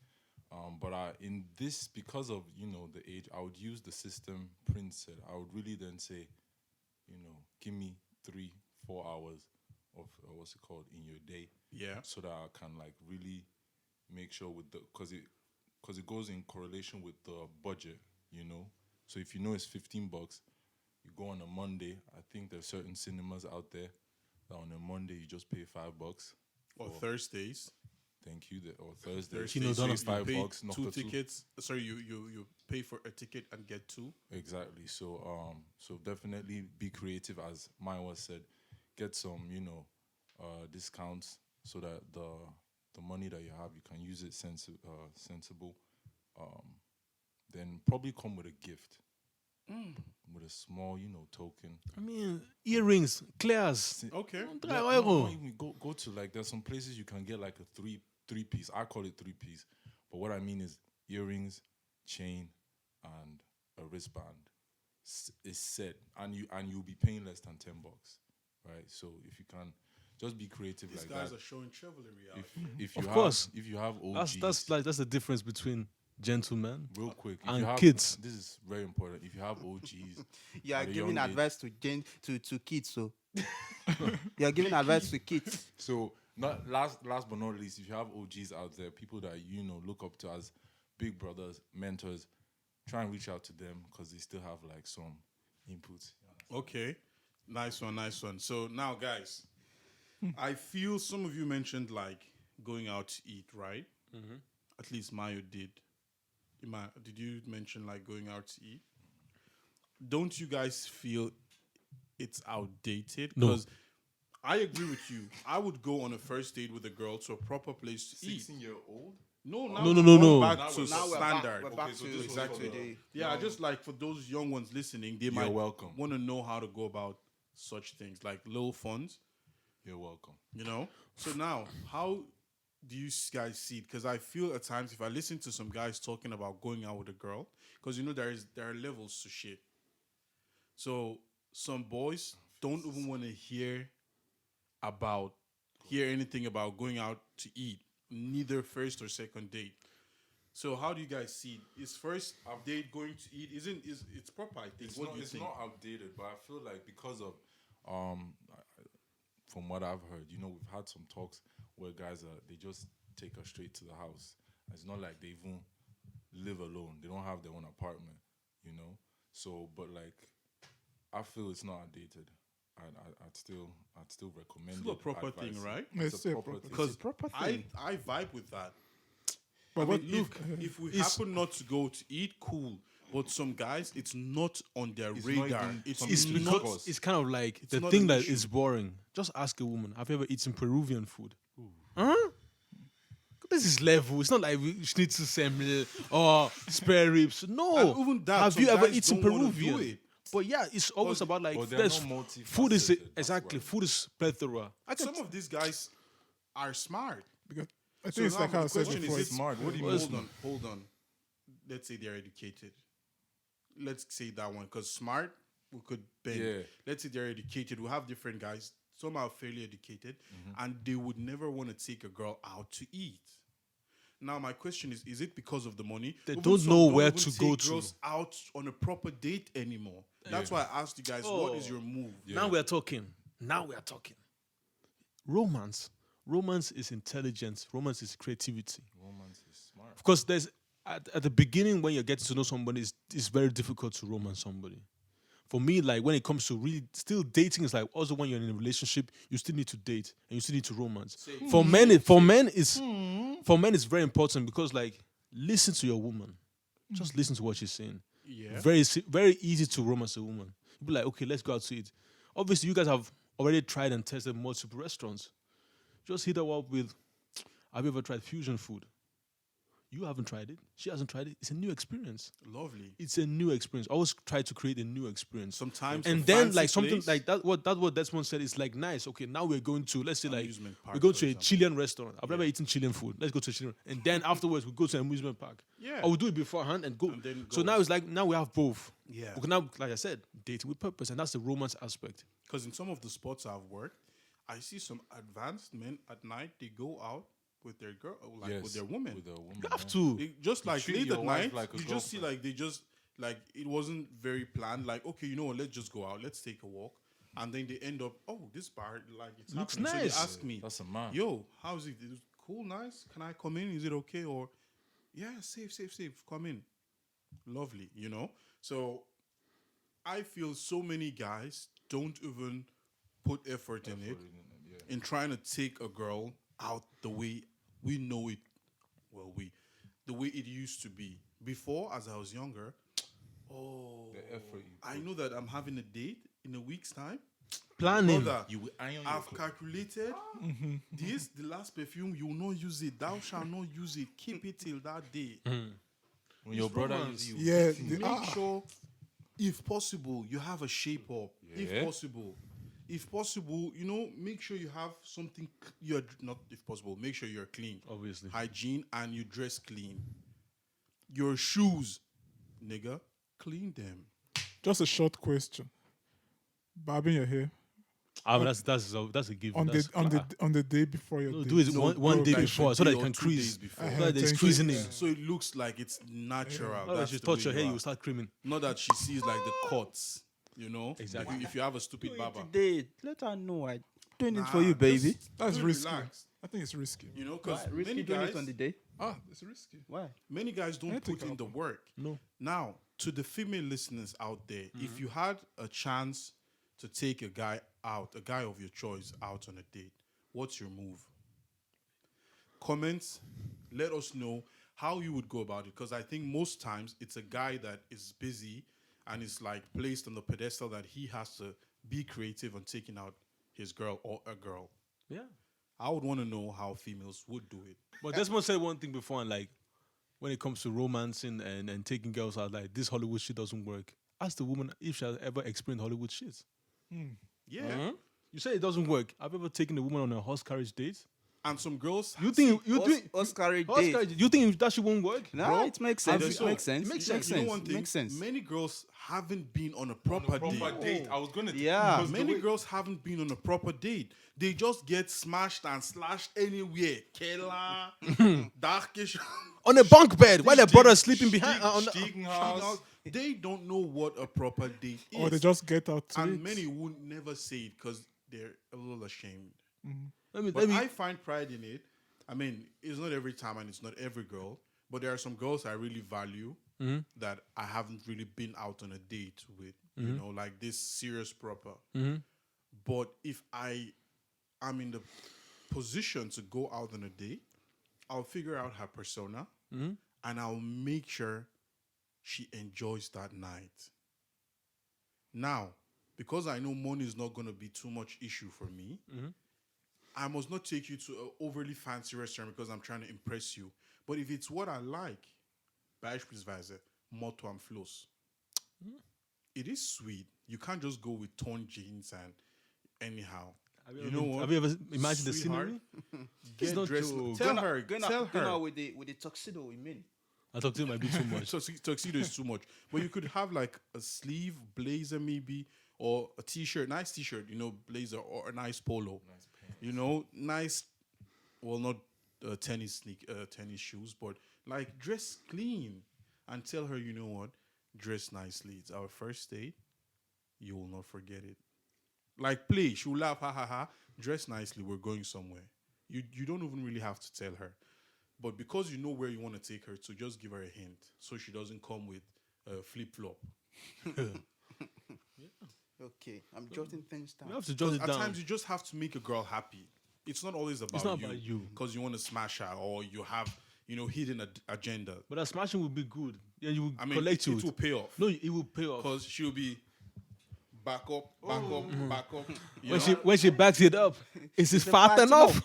S4: But in this, because of the age, I would use the system Prince said. I would really then say, give me 3-4 hours of what's it called in your day,
S1: Yeah.
S4: so that I can like really make sure with the because it goes in correlation with the budget, So if it's 15 bucks, you go on a Monday. I think there's certain cinemas out there that on a Monday you just pay $5.
S1: Or Thursdays.
S4: Thank you. Or Thursday.
S2: Kino
S4: so
S2: Donna.
S4: it's
S1: You
S4: $5
S1: pay
S4: knock
S1: 2
S4: the two.
S1: tickets. Sorry, you pay for a ticket and get 2.
S4: Exactly. So definitely be creative, as Maya was said. Get some discounts so that the money that you have, you can use it sensible. Then probably come with a gift, with a small token.
S2: I mean, earrings, clears.
S1: Okay.
S4: Go to like there's some places you can get like a three piece. I call it 3-piece, but what I mean is earrings, chain, and a wristband. Is set, and you'll be paying less than $10, right? So if you can just be creative
S1: These
S4: like
S1: guys
S4: that.
S1: are showing chivalry out.
S4: If you
S2: Of
S4: have,
S2: course.
S4: if you have OGs,
S2: That's the difference between gentlemen.
S4: real quick, if
S2: and
S4: you have,
S2: kids.
S4: This is very important. If you have OGs,
S3: You are
S4: at a
S3: giving
S4: young age-
S3: advice to kids, so you are giving advice to kids.
S4: So not last but not least, if you have OGs out there, people that look up to as big brothers, mentors, try and reach out to them because they still have like some inputs.
S1: Okay. Nice one. So now, guys, I feel some of you mentioned like going out to eat, right? At least Mayo did. Did you mention like going out to eat? Don't you guys feel it's outdated?
S2: No.
S1: Because I agree with you. I would go on a first date with a girl to a proper place to eat.
S4: 16-year-old?
S1: No, now
S2: No,
S1: we're
S2: no,
S1: going
S2: no.
S1: back
S4: Now
S1: to
S4: we're- now
S1: standard.
S3: We're back
S4: so
S3: to
S4: this was
S3: exactly
S4: for the-
S3: the.
S1: Yeah, just like for those young ones listening, they might
S4: welcome.
S1: want to know how to go about such things like little funds,
S4: You're welcome.
S1: you know. So now, how do you guys see it? Because I feel at times if I listen to some guys talking about going out with a girl, because you know there are levels to shit. So some boys don't even want to hear anything about going out to eat, neither first or second date. So how do you guys see it? Is first date going to eat? It's proper? I think.
S4: It's
S1: What
S4: not.
S1: do you
S4: It's
S1: think?
S4: not outdated, but I feel like because of, from what I've heard, you know, we've had some talks where guys they just take her straight to the house. It's not like they even live alone. They don't have their own apartment, you know. So, but like, I feel it's not outdated. I'd still recommend
S1: Still a
S4: it,
S1: proper
S4: advise
S1: thing,
S4: it.
S1: right?
S4: It's
S5: It's
S4: a
S5: a
S4: proper
S5: proper-
S4: thing.
S1: Because
S3: proper
S1: I
S3: thing.
S1: I vibe with that.
S5: But
S1: I
S5: what
S1: mean, if we
S2: it's-
S1: happen not to go to eat, cool. But some guys, it's not on their
S4: It's not
S1: radar.
S4: even
S1: It's
S4: something
S1: not.
S4: because-
S2: It's kind of like the
S1: not
S2: thing
S1: an
S2: that
S1: issue.
S2: is boring. Just ask a woman, have you ever eaten Peruvian food? Huh? This is level. It's not like schnitzel semmel or spare ribs. No.
S1: And even that,
S2: have
S1: some
S2: you ever
S1: guys
S2: eaten
S1: don't wanna do
S2: Peruvian?
S1: it.
S2: But yeah, it's always about like
S4: But they're
S2: there's
S4: not
S2: food is
S4: multifaceted, that's
S2: exactly
S4: why.
S2: food is plethora. I can
S1: Some of these guys are smart.
S5: because I
S1: So
S5: think it's
S1: now
S5: like how I
S1: the
S5: said
S1: question
S5: before.
S1: is,
S5: It's
S4: smart? What do you mean?
S1: Hold on. Let's say they're educated. Let's say that one because smart we could bend.
S4: Yeah.
S1: Let's say they're educated. We have different guys. Some are fairly educated,
S4: Mm-hmm.
S1: and they would never want to take a girl out to eat. Now my question is it because of the money?
S2: They
S1: Even
S2: don't
S1: some
S2: know where
S1: even
S2: to
S1: take
S2: go to.
S1: girls out on a proper date anymore. That's why I asked you guys, what is your move?
S2: Now we are talking. Now we are talking. Romance. Romance is intelligence. Romance is creativity.
S4: Romance is smart.
S2: Of course, there's at the beginning when you're getting to know somebody, it's very difficult to romance somebody. For me, like when it comes to really still dating, is like also when you're in a relationship, you still need to date and you still need to romance. For men, it's very important because like listen to your woman, just listen to what she's saying.
S1: Yeah.
S2: Very easy to romance a woman. You be like, okay, let's go out to eat. Obviously, you guys have already tried and tested multiple restaurants. Just hit her up with, have you ever tried fusion food? You haven't tried it. She hasn't tried it. It's a new experience.
S1: Lovely.
S2: It's a new experience. Always try to create a new experience.
S1: Sometimes
S2: And
S1: a
S2: then
S1: fancy
S2: like something
S1: place-
S2: like that. What Desmond said is like nice. Okay, now we're going to let's say like
S1: Amusement park,
S2: we're going
S1: for
S2: to a
S1: example.
S2: Chilean restaurant. I've never eaten Chilean food. Let's go to a Chilean. And then afterwards we go to an amusement park.
S1: Yeah.
S2: I will do it beforehand and go.
S1: And then
S2: So
S1: go.
S2: now it's like now we have both.
S1: Yeah.
S2: Okay, now like I said, dating with purpose, and that's the romance aspect.
S1: Because in some of the spots I've worked, I see some advanced men at night. They go out with their girl, like
S4: Yes,
S1: with their woman.
S4: With a woman.
S2: You have
S4: yeah.
S2: to.
S1: They just like
S4: treat
S1: late
S4: your
S1: at
S4: wife
S1: night,
S4: like a
S1: you just see
S4: girlfriend.
S1: like they just like it wasn't very planned. Like okay, you know what? Let's just go out. Let's take a walk, and then they end up. Oh, this bar like it's
S2: Looks
S1: happening.
S2: nice.
S1: So they ask me,
S4: That's a man.
S1: "Yo, how's it? Is it cool, nice? Can I come in? Is it okay?" Or, "Yeah, safe. Come in." Lovely, you know. So, I feel so many guys don't even put effort in it
S4: Yeah.
S1: in trying to take a girl out the way we know it. Well, the way it used to be before, as I was younger. Oh,
S4: The effort you
S1: I know that I'm having a date in a week's time.
S2: Planning.
S1: Brother,
S4: You will iron your
S1: I've
S4: clothes.
S1: calculated this. The last perfume you will not use it. Thou shalt not use it. Keep it till that day.
S4: When your brother
S2: romance.
S4: is you.
S5: yeah,
S1: Make sure, if possible, you have a shape up.
S4: Yeah.
S1: If possible, you know, make sure you have something. You're not if possible. Make sure you're clean,
S2: Obviously.
S1: hygiene, and you dress clean. Your shoes, nigga, clean them.
S5: just a short question. Barbing your hair
S2: That's a given. That's
S5: on the day before your
S2: no,
S5: date.
S2: do it
S1: No,
S2: one day
S1: like
S2: before
S1: a
S2: so that
S1: day
S2: you
S1: or
S2: can
S1: 2
S2: crease.
S1: days before.
S5: Uh-huh.
S2: So that there's
S5: Thank
S2: creasing
S5: you.
S2: in.
S1: So it looks like it's natural.
S2: Otherwise,
S1: That's
S2: you
S1: the
S2: touch
S1: way
S2: your hair,
S1: are.
S2: you will start creaming.
S1: Not that she sees like the cuts, you know.
S2: Exactly.
S1: If you have a stupid barber,
S3: Today, let her know I doing it
S1: Nah,
S3: for you, baby.
S1: just
S5: That's
S1: do it
S5: risky.
S1: relaxed,
S5: I think it's risky.
S1: you know, because
S3: Risky
S1: many
S3: doing
S1: guys,
S3: it on the day.
S5: It's risky.
S3: Why?
S1: many guys don't
S5: Anything
S1: put
S5: can
S1: in the work.
S2: No.
S1: Now, to the female listeners out there, if you had a chance to take a guy of your choice out on a date, what's your move? Comments, let us know how you would go about it. Because I think most times it's a guy that is busy and is like placed on the pedestal that he has to be creative on taking out his girl or a girl.
S2: Yeah.
S1: I would want to know how females would do it.
S2: But Desmond said one thing before, and like when it comes to romancing and taking girls out, like this Hollywood shit doesn't work. Ask the woman if she has ever experienced Hollywood shit.
S1: Yeah.
S2: You say it doesn't work. I've ever taken a woman on a horse carriage date.
S1: And some girls.
S2: You think
S3: Oscar
S2: horse
S3: date.
S2: carriage? You think that shit won't work?
S3: No,
S2: bro?
S3: it makes sense.
S1: So,
S3: It makes sense.
S2: it makes
S3: It makes
S2: sense.
S1: You know
S3: sense.
S1: one
S3: It
S1: thing?
S3: makes sense.
S1: Many girls haven't been on a proper date.
S4: Date. I was gonna.
S3: Yeah.
S4: because the
S1: Many
S4: way-
S1: girls haven't been on a proper date. They just get smashed and slashed anywhere. Kela, darkish.
S2: On a bunk bed while their brother's sleeping behind. on the-
S4: Stiegenhaus.
S1: They don't know what a proper date is.
S5: Or they just get out to
S1: and
S5: it.
S1: many would never say it because they're a little ashamed.
S2: let
S1: But
S2: me.
S1: I find pride in it. I mean, it's not every time and it's not every girl, but there are some girls I really value that I haven't really been out on a date with, you know, like this serious proper. But if I am in the position to go out on a date, I'll figure out her persona and I'll make sure she enjoys that night. Now, because I know money is not going to be too much issue for me, I must not take you to an overly fancy restaurant because I'm trying to impress you. But if it's what I like, beispielsweise Motto and Floss, it is sweet. You can't just go with torn jeans and anyhow. You know what?
S2: Have you ever imagined the
S1: Sweetheart,
S2: scenery?
S1: Get
S2: not
S1: dressed.
S2: joke.
S1: Tell her. Tell
S3: Go
S1: her.
S3: now with the tuxedo we mean.
S2: I thought it might be too much.
S1: Tuxedo is too much. But you could have like a sleeve blazer maybe, or a t-shirt, nice t-shirt, you know, blazer, or a nice polo. You know, nice, well, not tennis shoes, but like dress clean and tell her, you know what, dress nicely. It's our first date. You will not forget it. Like play, she'll laugh, ha ha ha. Dress nicely, we're going somewhere. You don't even really have to tell her. But because you know where you want to take her to, just give her a hint so she doesn't come with a flip-flop.
S3: Okay, I'm jotting things down.
S2: You have to jot it
S1: At
S2: down.
S1: times, you just have to make a girl happy. It's not always about
S2: not about you.
S1: because you want to smash her or you have, you know, hidden agenda.
S2: But that smashing will be good. Yeah, you will
S1: I mean,
S2: collect
S1: it
S2: you.
S1: will pay off.
S2: No, it will pay off.
S1: Because she'll be back up, back up, back up. You
S2: When
S1: know?
S2: she backs it up, is it fat enough?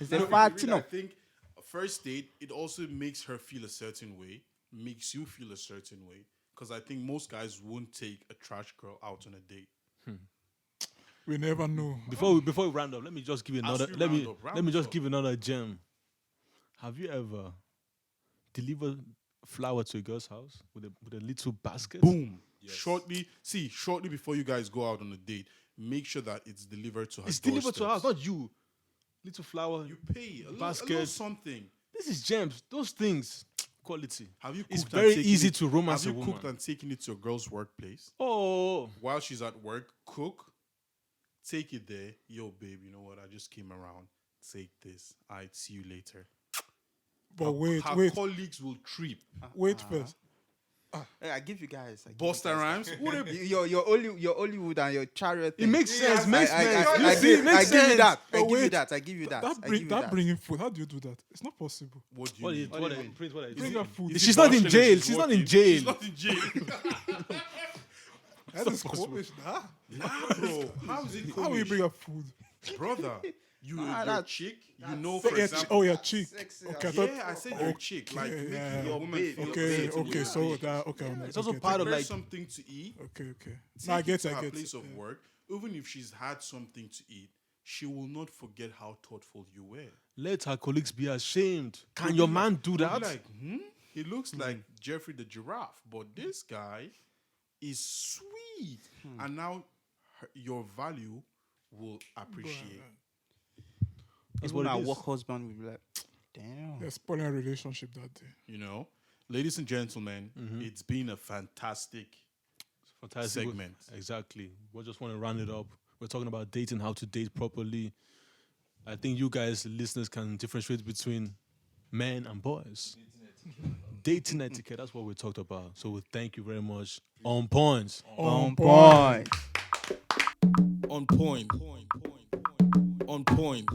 S3: Is
S1: No,
S3: it fat
S1: really, I
S3: enough?
S1: think a first date, it also makes her feel a certain way, makes you feel a certain way. Because I think most guys won't take a trash girl out on a date.
S5: We never know.
S2: Before we round up, let me just give you another.
S1: we
S2: Let me
S1: round up, round
S2: let me
S1: us
S2: just
S1: up.
S2: give you another gem. Have you ever delivered flower to a girl's house with a little basket?
S1: Boom. Shortly before you guys go out on a date, make sure that it's delivered to her.
S2: It's delivered to her house,
S1: doorsteps.
S2: not you. Little flower.
S1: You pay a
S2: Basket.
S1: little something.
S2: This is gems. Those things, quality.
S1: Have you?
S2: It's
S1: cooked and
S2: very
S1: taken
S2: easy
S1: it-
S2: to romance
S1: Have
S2: a
S1: you
S2: woman.
S1: cooked and taken it to your girl's workplace
S2: Oh,
S1: while she's at work? Cook, take it there. Yo, babe, you know what? I just came around. Take this. I'd see you later.
S5: But wait,
S1: Her
S5: wait,
S1: colleagues will trip.
S5: wait first.
S3: Hey, I give you guys.
S1: Buster Rhymes.
S3: Your Hollywood and your chariot.
S2: it
S3: thing.
S2: makes sense.
S3: I,
S2: Makes
S3: I,
S2: sense.
S3: I,
S2: You
S3: I,
S2: see,
S3: give,
S2: it makes
S3: I give you
S2: sense.
S3: that. I
S5: But
S3: give you
S5: wait,
S3: that. I give you that. I give you that.
S5: Bringing food. How do you do that? It's not possible.
S1: What do you
S2: What
S1: mean?
S2: are you Prince, what are you
S5: Bring
S2: doing?
S5: her food.
S1: Is
S2: She's
S1: it
S2: not in
S1: Boston
S2: jail.
S1: and
S2: She's not in
S1: working?
S2: jail.
S1: She's not in jail.
S5: That is komisch, nah?
S1: Nah, bro. How is it
S5: How will you
S1: komisch?
S5: bring her food?
S1: Brother, your
S3: that-
S1: chick, you know,
S5: Say,
S1: for
S5: yeah,
S1: example.
S5: oh, yeah, chick.
S3: Sexy
S5: Okay, I
S3: as-
S5: thought.
S1: Yeah, I said your chick. Like,
S5: Okay,
S1: make
S5: yeah.
S1: your woman
S3: babe,
S1: feel
S3: your
S5: Okay,
S1: upset
S5: okay,
S1: and
S5: so
S1: you're
S5: that, okay.
S2: It's also
S5: okay,
S2: part of
S1: prepare
S2: like
S1: something to eat.
S5: Okay.
S1: Take
S5: No, I
S1: it
S5: get
S1: to
S5: it, I
S1: her
S5: get
S1: place
S5: it.
S1: of work. Even if she's had something to eat, she will not forget how thoughtful you were.
S2: let her colleagues be ashamed. Can
S1: You'll
S2: your
S1: be
S2: man
S1: like-
S2: do
S1: you'll be
S2: that?
S1: Like, he looks like Jeffrey the giraffe, but this guy is sweet, and now your value will appreciate.
S2: That's
S3: Even
S2: what
S3: our
S2: it is.
S3: work husband will be like, damn.
S5: They're spoiling a relationship that day.
S1: You know, ladies and gentlemen, it's been a fantastic
S2: Fantastic
S1: segment.
S2: Exactly. We just want to round it up. We're talking about dating, how to date properly. I think you guys, listeners, can differentiate between men and boys. Dating etiquette, that's what we talked about. So we thank you very much. On point.
S3: On point.
S1: On point. On point.